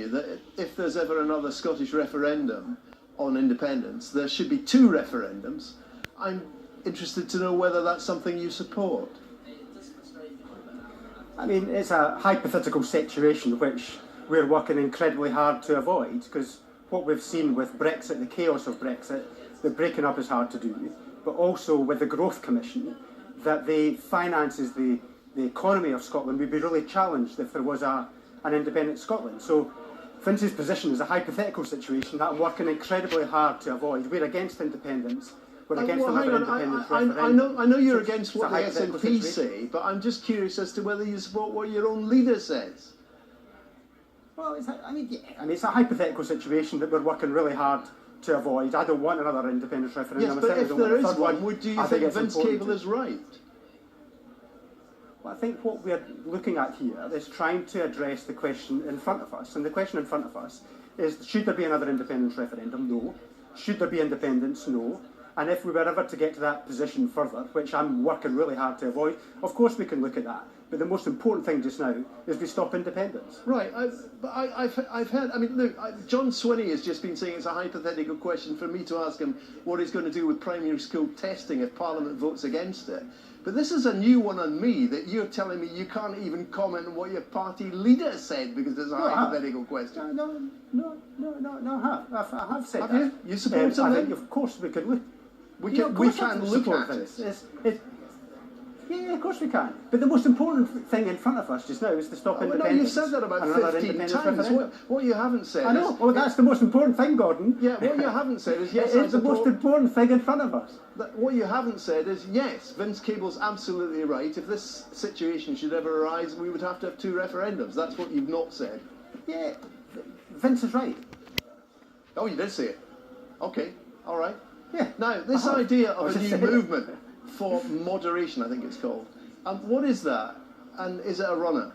that if there's ever another Scottish referendum on independence, there should be two referendums. I'm interested to know whether that's something you support. I mean, it's a hypothetical situation which we're working incredibly hard to avoid, because what we've seen with Brexit, the chaos of Brexit, the breaking up is hard to do, but also with the Growth Commission, that the finances, the economy of Scotland would be really challenged if there was an independent Scotland. So Vince's position is a hypothetical situation that I'm working incredibly hard to avoid. We're against independence. We're against another independence referendum. I know you're against what the SNP say, but I'm just curious as to whether you support what your own leader says. Well, it's a hypothetical situation that we're working really hard to avoid. I don't want another independence referendum. Yes, but if there is one, do you think Vince Cable is right? Well, I think what we're looking at here is trying to address the question in front of us. And the question in front of us is, should there be another independence referendum? No. Should there be independence? No. And if we were ever to get to that position further, which I'm working really hard to avoid, of course we can look at that. But the most important thing just now is we stop independence. Right. I've heard, I mean, look, John Swinney has just been saying it's a hypothetical question for me to ask him what he's going to do with primary school testing if Parliament votes against it. But this is a new one on me, that you're telling me you can't even comment on what your party leader said because it's a hypothetical question. No, I have said have that. You? You support something? I think, of course, we could look. We can look at it. Yeah, of course we can. But the most important thing in front of us just now is to stop independence. No, you've said that about 15 times. What you haven't said I know. Well, that's the most important thing, Gordon. Yeah, what you haven't said is, yes, it's the most important thing in front of us. What you haven't said is, yes, Vince Cable's absolutely right. If this situation should ever arise, we would have to have two referendums. That's what you've not said. Yeah, Vince is right. Oh, you did say it. Okay, all right. Yeah. Now, this idea of a new movement for moderation, I think it's called. What is that? And is it a runner?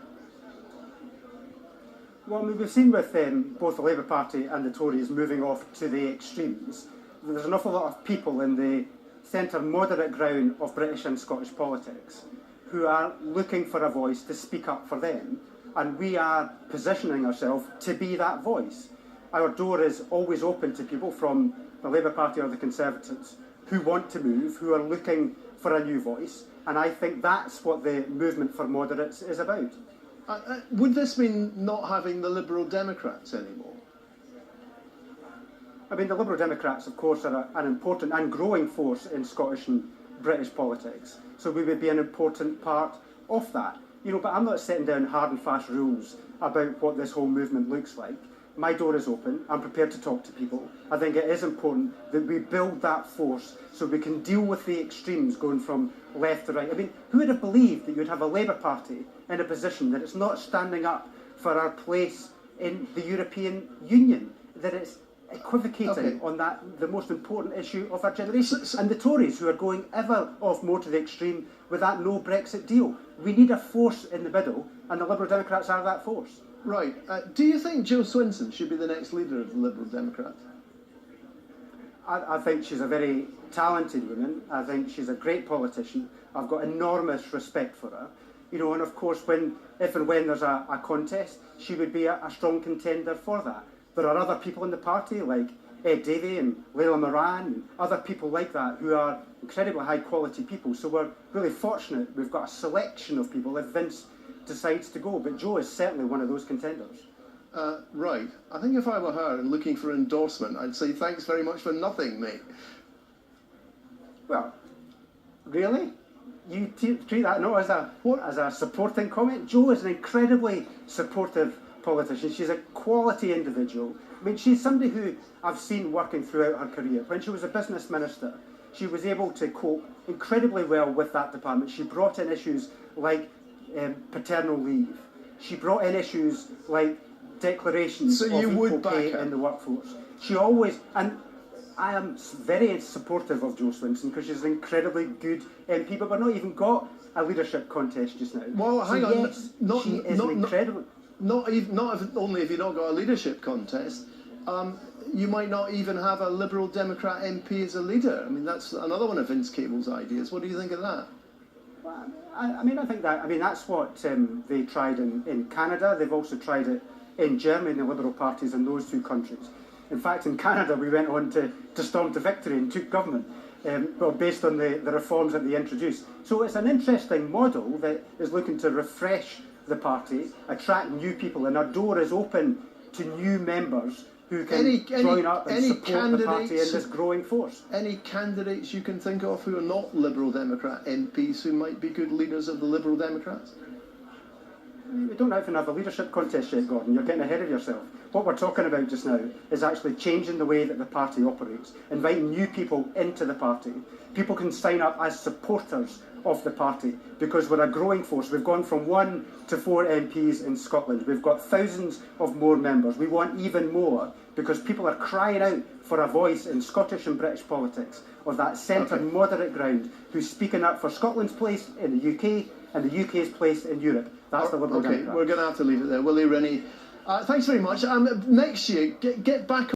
Well, we've seen with both the Labour Party and the Tories moving off to the extremes, there's an awful lot of people in the centre moderate ground of British and Scottish politics who are looking for a voice to speak up for them, and we are positioning ourselves to be that voice. Our door is always open to people from the Labour Party or the Conservatives who want to move, who are looking for a new voice, and I think that's what the movement for moderates is about. Would this mean not having the Liberal Democrats anymore? I mean, the Liberal Democrats, of course, are an important and growing force in Scottish and British politics, so we would be an important part of that. You know, but I'm not setting down hard and fast rules about what this whole movement looks like. My door is open. I'm prepared to talk to people. I think it is important that we build that force so we can deal with the extremes going from left to right. I mean, who would have believed that you'd have a Labour Party in a position that it's not standing up for our place in the European Union, that it's equivocating on that, the most important issue of our generation, and the Tories who are going ever off more to the extreme with that no Brexit deal. We need a force in the middle, and the Liberal Democrats are that force. Right. Do you think Jo Swinson should be the next leader of the Liberal Democrats? I think she's a very talented woman. I think she's a great politician. I've got enormous respect for her. You know, and of course, if and when there's a contest, she would be a strong contender for that. There are other people in the party, like Ed Davey and Leila Moran, and other people like that who are incredibly high-quality people. So we're really fortunate. We've got a selection of people if Vince decides to go, but Jo is certainly one of those contenders. Right. I think if I were her and looking for endorsement, I'd say thanks very much for nothing, mate. Well, really? You treat that not as a supporting comment? Jo is an incredibly supportive politician. She's a quality individual. I mean, she's somebody who I've seen working throughout her career. When she was a business minister, she was able to cope incredibly well with that department. She brought in issues like paternal leave. She brought in issues like declarations of equal pay in the workforce. She always, and I am very supportive of Jo Swinson because she's an incredibly good MP, but we've not even got a leadership contest just now. Well, hang on. Yes, she is incredible. Not only have you not got a leadership contest, you might not even have a Liberal Democrat MP as a leader. I mean, that's another one of Vince Cable's ideas. What do you think of that? Well, I think that's what they tried in Canada. They've also tried it in Germany, the Liberal parties in those two countries. In fact, in Canada, we went on to storm to victory and took government, based on the reforms that they introduced. So it's an interesting model that is looking to refresh the party, attract new people, and our door is open to new members who can join up and support the party in this growing force. Any candidates you can think of who are not Liberal Democrat MPs who might be good leaders of the Liberal Democrats? We don't even have a leadership contest yet, Gordon. You're getting ahead of yourself. What we're talking about just now is actually changing the way that the party operates, inviting new people into the party. People can sign up as supporters of the party because we're a growing force. We've gone from 1 to 4 MPs in Scotland. We've got thousands of more members. We want even more because people are crying out for a voice in Scottish and British politics of that centre moderate ground who's speaking up for Scotland's place in the UK and the UK's place in Europe. That's the Liberal Democrat. We're going to have to leave it there. Willie, Rennie, thanks very much. Next year, get back